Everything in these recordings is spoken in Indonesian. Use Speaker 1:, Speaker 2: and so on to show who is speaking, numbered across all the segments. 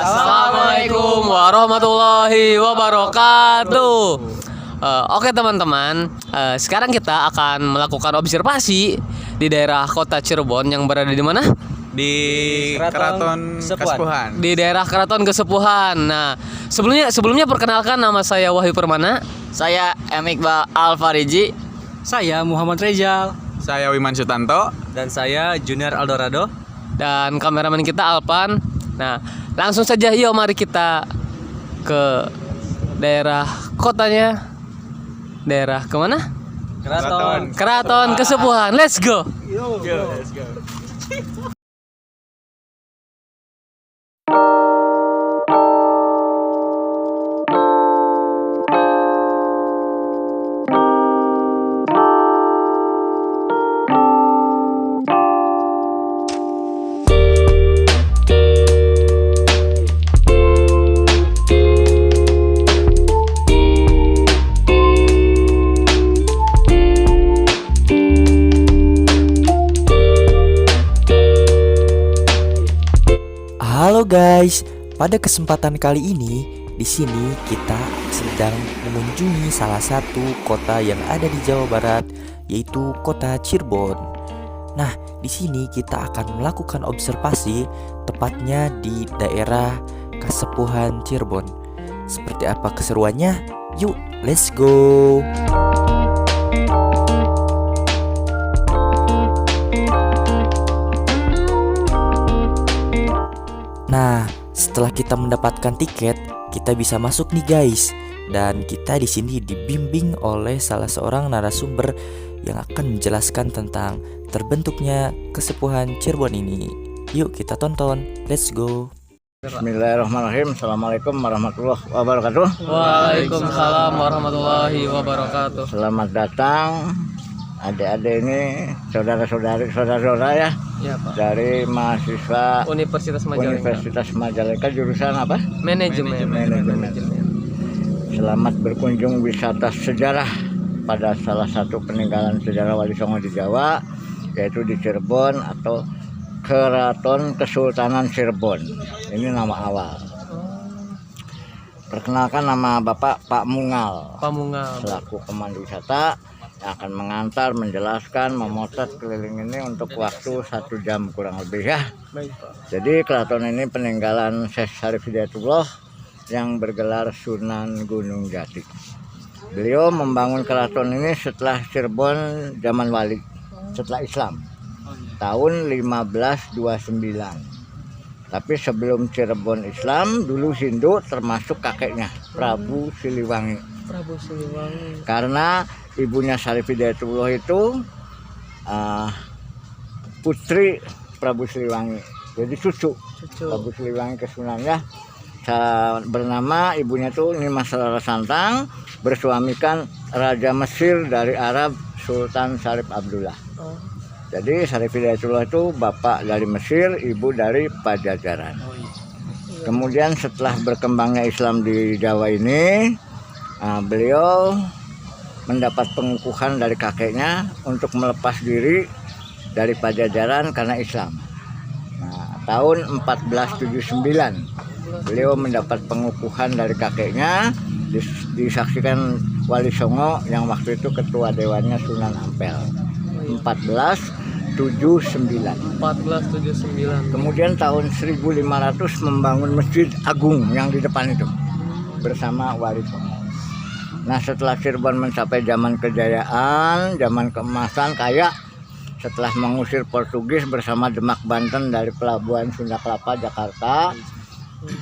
Speaker 1: Assalamualaikum warahmatullahi wabarakatuh. Oke teman-teman, sekarang kita akan melakukan observasi di daerah kota Cirebon yang berada di mana?
Speaker 2: Di Keraton Kesepuhan.
Speaker 1: Di daerah Keraton Kesepuhan. Nah, sebelumnya perkenalkan, nama saya Wahyu Permana.
Speaker 3: Saya Iqbal Alfariji.
Speaker 4: Saya Muhammad Rezal.
Speaker 2: Saya Wiman Sutanto.
Speaker 4: Dan saya Junior Aldorado.
Speaker 1: Dan kameramen kita Alpan. Nah, langsung saja yuk mari kita ke daerah kotanya. Daerah kemana? Keraton Kesepuhan. Let's go.
Speaker 2: Let's go.
Speaker 5: Halo guys, pada kesempatan kali ini di sini kita sedang mengunjungi salah satu kota yang ada di Jawa Barat, yaitu kota Cirebon. Nah, di sini kita akan melakukan observasi, tepatnya di daerah Kesepuhan Cirebon. Seperti apa keseruannya? Yuk, let's go. Nah, setelah kita mendapatkan tiket, kita bisa masuk nih guys. Dan kita di sini dibimbing oleh salah seorang narasumber yang akan menjelaskan tentang terbentuknya Kesepuhan Cirebon ini. Yuk kita tonton, let's go.
Speaker 3: Bismillahirrahmanirrahim. Assalamualaikum warahmatullahi wabarakatuh.
Speaker 1: Waalaikumsalam warahmatullahi wabarakatuh.
Speaker 3: Selamat datang adik-adik ini, saudara-saudara ya.
Speaker 1: Ya, Pak.
Speaker 3: Dari mahasiswa
Speaker 1: Universitas
Speaker 3: Majalengka jurusan apa?
Speaker 1: Manajemen.
Speaker 3: Selamat berkunjung wisata sejarah pada salah satu peninggalan sejarah Wali Songo di Jawa, yaitu di Cirebon atau Keraton Kesultanan Cirebon. Ini nama awal. Perkenalkan, nama Bapak Pak Mungal.
Speaker 1: Pak Mungal.
Speaker 3: Selaku pemandu wisata yang akan mengantar, menjelaskan, memotret keliling ini untuk waktu 1 jam kurang lebih ya.
Speaker 1: Baik, Pak.
Speaker 3: Jadi keraton ini peninggalan Syekh Syarif Hidayatullah yang bergelar Sunan Gunung Jati. Beliau membangun keraton ini setelah Cirebon zaman Wali, setelah Islam, tahun 1529. Tapi sebelum Cirebon Islam, dulu Hindu, termasuk kakeknya Prabu Siliwangi.
Speaker 1: Prabu Siliwangi.
Speaker 3: Karena ibunya Syarif Hidayatullah itu putri Prabu Siliwangi, jadi cucu Prabu Siliwangi Kesunan ya. Bernama ibunya tuh Nimas Rara Santang, bersuamikan Raja Mesir dari Arab, Sultan Syarif Abdullah. Jadi Syarif Hidayatullah itu bapak dari Mesir, ibu dari Pajajaran. Kemudian setelah berkembangnya Islam di Jawa ini, beliau mendapat pengukuhan dari kakeknya untuk melepas diri dari Pajajaran karena Islam. Nah, tahun 1479 beliau mendapat pengukuhan dari kakeknya, disaksikan Wali Songo yang waktu itu ketua dewannya Sunan Ampel. 1479. Kemudian tahun 1500 membangun Masjid Agung yang di depan itu bersama Wali Songo. Nah, setelah Cirebon mencapai zaman kejayaan, zaman keemasan kaya, setelah mengusir Portugis bersama Demak Banten dari pelabuhan Sunda Kelapa Jakarta,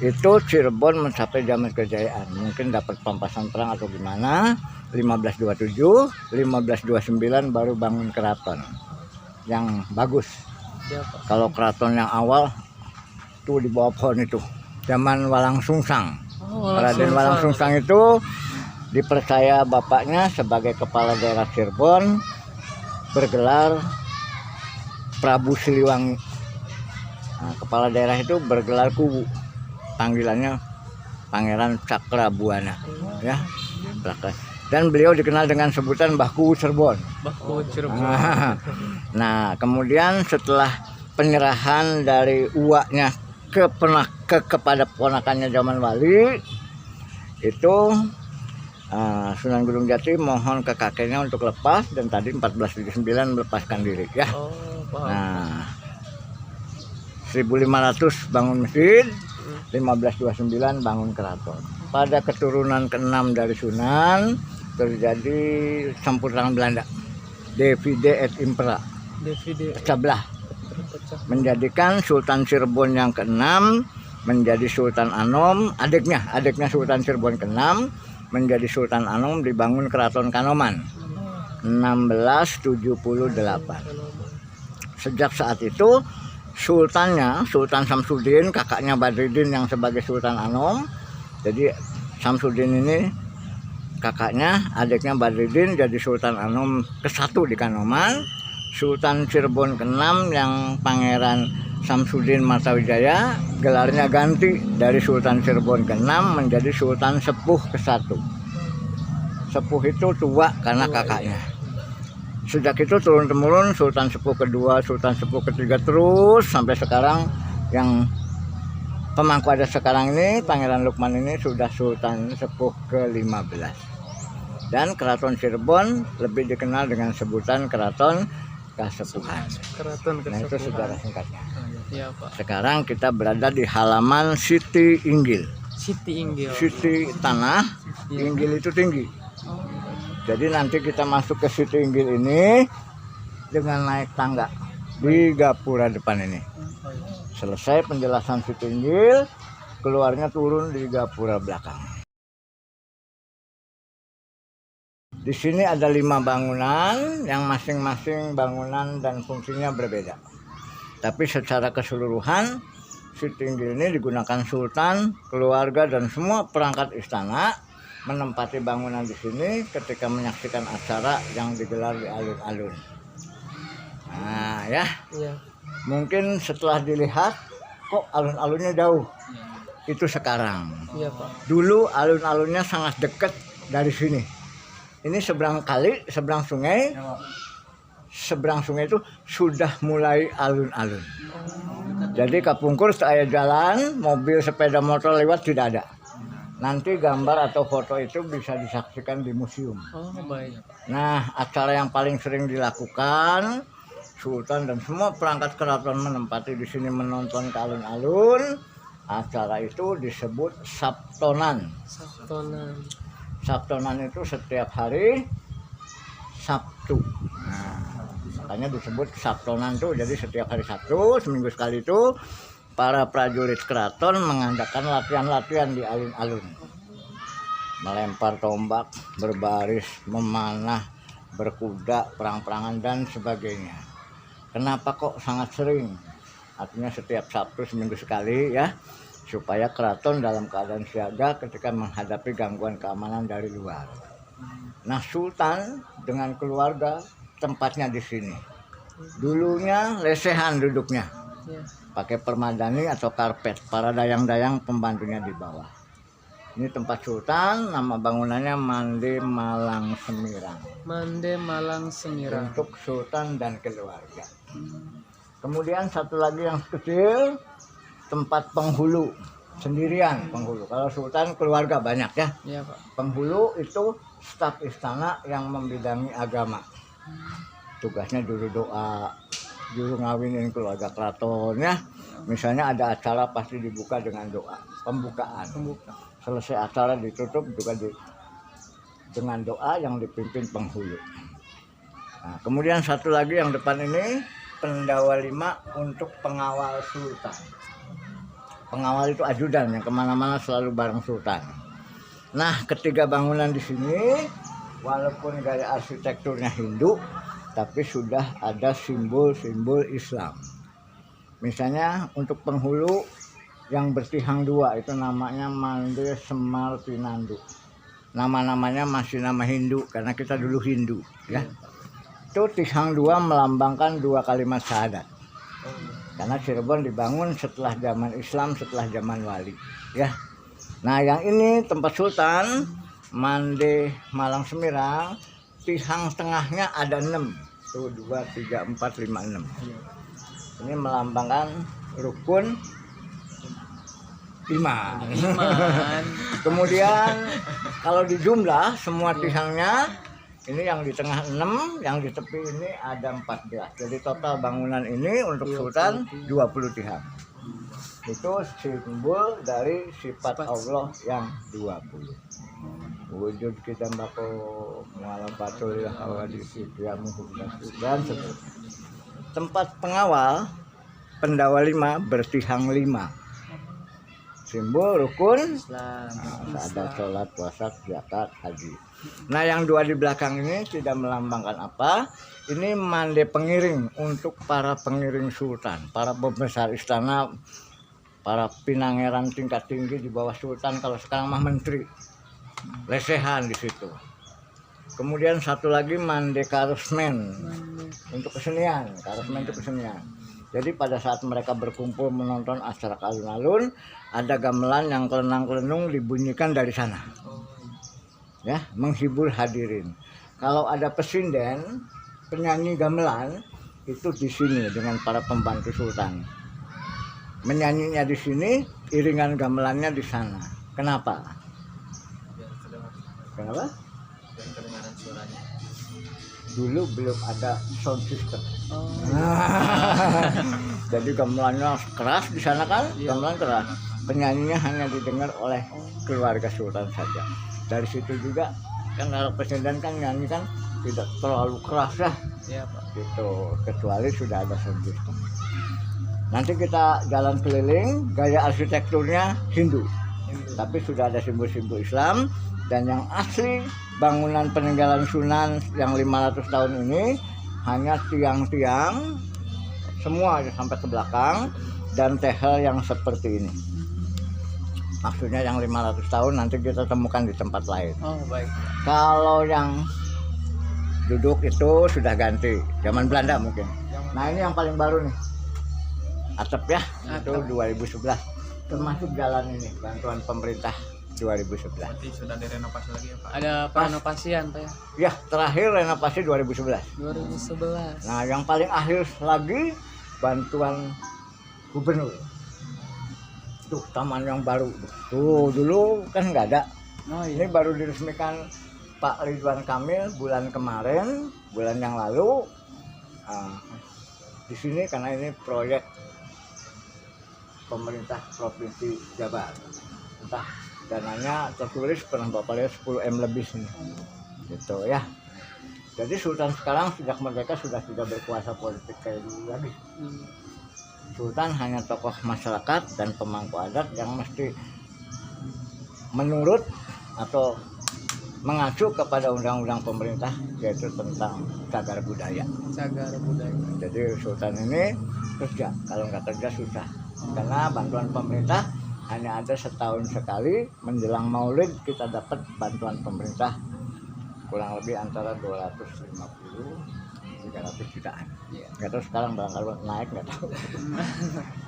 Speaker 3: itu Cirebon mencapai zaman kejayaan. Mungkin dapat pampasan perang atau gimana. 1527, 1529 baru bangun keraton yang bagus. Kalau keraton yang awal tuh di bawah pohon itu, zaman Walang Sungsang. Raden Walang Sungsang itu dipercaya bapaknya sebagai kepala daerah Cirebon, bergelar Prabu Siliwangi. Nah, kepala daerah itu bergelar Kuwu, panggilannya Pangeran Cakrabuana ya. Dan beliau dikenal dengan sebutan Mbah Kuwu Cirebon. Nah, kemudian setelah penyerahan dari uaknya kepada ponakannya zaman wali itu Sunan Gunung Jati mohon ke kakeknya untuk lepas, dan tadi 1479 melepaskan diri ya. Nah 1500 bangun masjid, 1529 bangun keraton. Pada keturunan ke-6 dari Sunan terjadi campur tangan Belanda, divide et impera, pecah belah, menjadikan Sultan Cirebon yang ke-6 menjadi Sultan Anom, adiknya Sultan Cirebon ke-6 menjadi Sultan Anom, dibangun Keraton Kanoman 1678. Sejak saat itu sultannya Sultan Samsudin, kakaknya Badruddin yang sebagai Sultan Anom. Jadi Samsudin ini kakaknya, adiknya Badruddin jadi Sultan Anom ke-1 di Kanoman. Sultan Cirebon ke-6 yang Pangeran Samsudin Martawijaya gelarnya ganti dari Sultan Cirebon ke-6 menjadi Sultan Sepuh ke-1. Sepuh itu tua karena kakaknya. Sejak itu turun-temurun Sultan Sepuh ke-2, Sultan Sepuh ke-3 terus sampai sekarang yang pemangku adat sekarang ini Pangeran Lukman ini sudah Sultan Sepuh ke-15. Dan Keraton Cirebon lebih dikenal dengan sebutan Keraton Kasepuhan. Nah itu sejarah singkatnya.
Speaker 1: Iya, Pak.
Speaker 3: Sekarang kita berada di halaman Siti Inggil. Siti tanah, Inggil itu tinggi. Jadi nanti kita masuk ke Siti Inggil ini dengan naik tangga di gapura depan ini. Selesai penjelasan Siti Inggil, keluarnya turun di gapura belakang. Di sini ada 5 bangunan yang masing-masing bangunan dan fungsinya berbeda. Tapi secara keseluruhan Siti Inggil ini digunakan sultan, keluarga dan semua perangkat istana menempati bangunan di sini ketika menyaksikan acara yang digelar di alun-alun. Nah ya, mungkin setelah dilihat kok alun-alunnya jauh. Itu sekarang.
Speaker 1: Iya, Pak.
Speaker 3: Dulu alun-alunnya sangat dekat dari sini. Ini seberang kali, seberang sungai. Seberang sungai itu sudah mulai alun-alun. Jadi kapungkur saya jalan, mobil, sepeda motor lewat tidak ada. Nanti gambar atau foto itu bisa disaksikan di museum.
Speaker 1: Oh, baik.
Speaker 3: Nah, acara yang paling sering dilakukan Sultan dan semua perangkat keraton menempati di sini menonton ke alun-alun. Acara itu disebut Sabtonan. Sabtonan itu setiap hari Sabtu. Nah, makanya disebut Sabtonan tuh. Jadi setiap hari Sabtu, seminggu sekali itu para prajurit keraton mengadakan latihan-latihan di alun-alun. Melempar tombak, berbaris, memanah, berkuda, perang-perangan dan sebagainya. Kenapa kok sangat sering? Artinya setiap Sabtu seminggu sekali ya. Supaya keraton dalam keadaan siaga ketika menghadapi gangguan keamanan dari luar. Nah, Sultan dengan keluarga tempatnya di sini. Dulunya lesehan duduknya, pakai permadani atau karpet. Para dayang-dayang pembantunya di bawah. Ini tempat Sultan, nama bangunannya Mande Malang Semirang. Untuk Sultan dan keluarga. Kemudian satu lagi yang kecil. Tempat penghulu sendirian penghulu. Kalau Sultan keluarga banyak ya.
Speaker 1: Iya, Pak.
Speaker 3: Penghulu itu staf istana yang membidangi agama. Tugasnya juru doa, juru ngawinin keluarga keraton ya. Misalnya ada acara pasti dibuka dengan doa, pembukaan. Selesai acara ditutup juga dengan doa yang dipimpin penghulu. Nah, kemudian satu lagi yang depan ini Pendawa 5 untuk pengawal Sultan. Pengawal itu ajudan yang kemana-mana selalu bareng Sultan. Nah, ketiga bangunan di sini, walaupun gaya arsitekturnya Hindu, tapi sudah ada simbol-simbol Islam. Misalnya untuk penghulu yang bertihang 2 itu namanya Mande Semar Pinandu. Nama-namanya masih nama Hindu karena kita dulu Hindu, ya. Itu tihang 2 melambangkan 2 kalimat syahadat. Karena Cirebon dibangun setelah zaman Islam, setelah zaman Wali, ya. Nah, yang ini tempat Sultan, Mande Malang Semirang, tihang tengahnya ada 6. Tuh 2, 3, 4, 5, 6. Ini melambangkan rukun Iman.
Speaker 1: Iman.
Speaker 3: Kemudian kalau di jumlah semua tihangnya ini yang di tengah 6, yang di tepi ini ada 14. Jadi total bangunan ini untuk Sultan 20 tihang. Itu simbol dari sifat Allah yang 20. Wujud kita bako mualam patul ya hawadis ya dan seterusnya. Tempat pengawal pendawa 5 bertihang 5. Simbol rukun ada sholat, puasa, zakat, haji. Nah yang 2 di belakang ini tidak melambangkan apa. Ini mande pengiring untuk para pengiring sultan, para pembesar istana, para pinangeran tingkat tinggi di bawah sultan. Kalau sekarang mah menteri, lesehan di situ. Kemudian satu lagi mande karusmen untuk kesenian. Karusmen itu kesenian. Jadi pada saat mereka berkumpul menonton acara alun-alun, ada gamelan yang kelenang-kelenung dibunyikan dari sana, ya, menghibur hadirin. Kalau ada pesinden, penyanyi gamelan itu di sini dengan para pembantu sultan. Menyanyinya di sini, iringan gamelannya di sana. Kenapa? Kenapa? Dulu belum ada sound system. Jadi gamelannya keras di sana kan, gamelan keras. Penyanyinya hanya didengar oleh keluarga sultan saja. Dari situ juga kan kalau presiden kan nyanyi kan tidak terlalu keras ya.
Speaker 1: Iya, Pak.
Speaker 3: Gitu, kecuali sudah ada sound system. Nanti kita jalan keliling, gaya arsitekturnya Hindu. Tapi sudah ada simbol-simbol Islam. Dan yang asli bangunan peninggalan Sunan yang 500 tahun ini hanya tiang-tiang semua sampai ke belakang dan tehel yang seperti ini. Maksudnya yang 500 tahun nanti kita temukan di tempat lain.
Speaker 1: Oh, baik.
Speaker 3: Kalau yang duduk itu sudah ganti, zaman Belanda mungkin. Nah ini yang paling baru nih, atap ya, itu 2011. Termasuk jalan ini, bantuan pemerintah 2011.
Speaker 2: Berarti sudah direnovasi lagi ya Pak?
Speaker 1: Ada perenovasian, Pak ya?
Speaker 3: Ya, terakhir renovasi 2011.
Speaker 1: 2011.
Speaker 3: Nah, yang paling akhir lagi bantuan gubernur. Tuh, taman yang baru. Tuh, dulu kan nggak ada.
Speaker 1: Oh,
Speaker 3: Ini baru diresmikan Pak Ridwan Kamil bulan kemarin, bulan yang lalu. Di sini karena ini proyek pemerintah Provinsi Jabar. Entah dananya tertulis pernah Bapak lihat 10M lebih sini. Gitu ya. Jadi Sultan sekarang sejak merdeka sudah tidak berkuasa politik kayak dulu lagi. Sultan hanya tokoh masyarakat dan pemangku adat yang mesti menurut atau mengacu kepada undang-undang pemerintah yaitu tentang cagar budaya.
Speaker 1: Cagar budaya.
Speaker 3: Jadi Sultan ini kerja, kalau nggak kerja susah. Karena bantuan pemerintah hanya ada setahun sekali menjelang Maulid kita dapat bantuan pemerintah kurang lebih antara 250-300 jutaan. Nggak tahu sekarang barangkali naik, nggak tahu.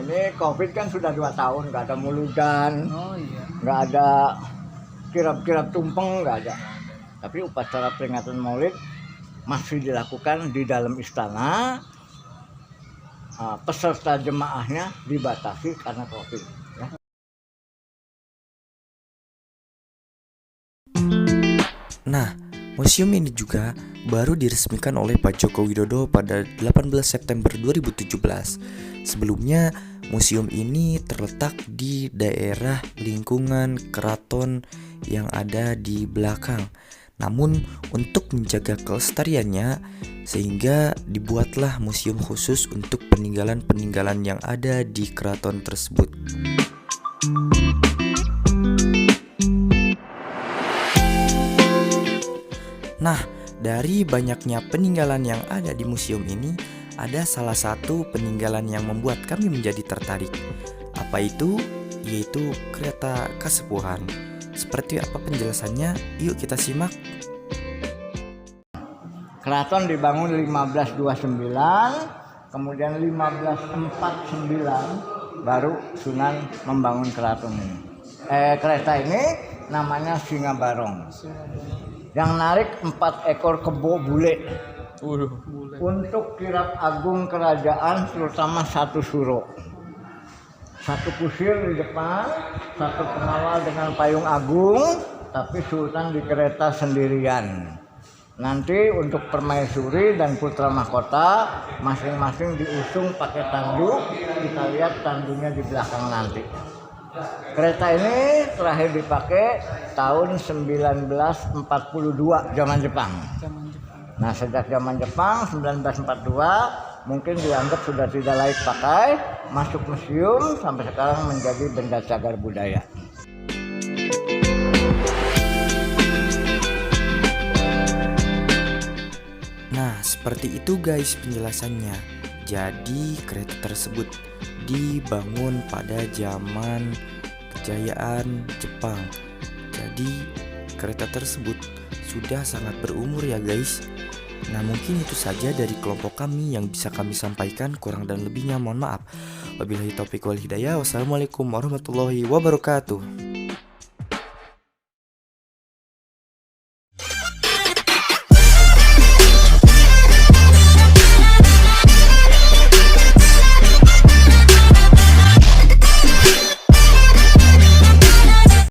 Speaker 3: Ini COVID kan sudah 2 tahun nggak ada muludan,
Speaker 1: Oh iya.
Speaker 3: nggak ada kirap-kirap tumpeng, nggak ada. Tapi upacara peringatan Maulid masih dilakukan di dalam istana. Peserta jemaahnya dibatasi karena COVID. Ya.
Speaker 5: Nah, museum ini juga baru diresmikan oleh Pak Joko Widodo pada 18 September 2017. Sebelumnya, museum ini terletak di daerah lingkungan keraton yang ada di belakang. Namun, untuk menjaga kelestariannya, sehingga dibuatlah museum khusus untuk peninggalan-peninggalan yang ada di keraton tersebut. Nah, dari banyaknya peninggalan yang ada di museum ini, ada salah satu peninggalan yang membuat kami menjadi tertarik. Apa itu? Yaitu kereta Kasepuhan. Seperti apa penjelasannya? Yuk kita simak.
Speaker 3: Keraton dibangun 1529, kemudian 1549 baru Sunan membangun keraton ini. Kereta ini namanya Singabarong. Yang narik 4 ekor kebo bule. Untuk kirap agung kerajaan terutama 1 suro. satu kusir di depan, satu pengawal dengan payung agung, tapi sultan di kereta sendirian. Nanti untuk permaisuri dan putra mahkota masing-masing diusung pakai tandu. Kita lihat tandunya di belakang nanti. Kereta ini terakhir dipakai tahun 1942 zaman Jepang. Nah, sejak zaman Jepang 1942 mungkin dianggap sudah tidak layak pakai, masuk museum sampai sekarang menjadi benda cagar budaya.
Speaker 5: Nah, seperti itu guys penjelasannya. Jadi kereta tersebut dibangun pada zaman kejayaan Jepang. Jadi kereta tersebut sudah sangat berumur ya guys. Nah, mungkin itu saja dari kelompok kami yang bisa kami sampaikan. Kurang dan lebihnya mohon maaf. Wabillahi taufiq wal hidayah. Wassalamualaikum warahmatullahi wabarakatuh.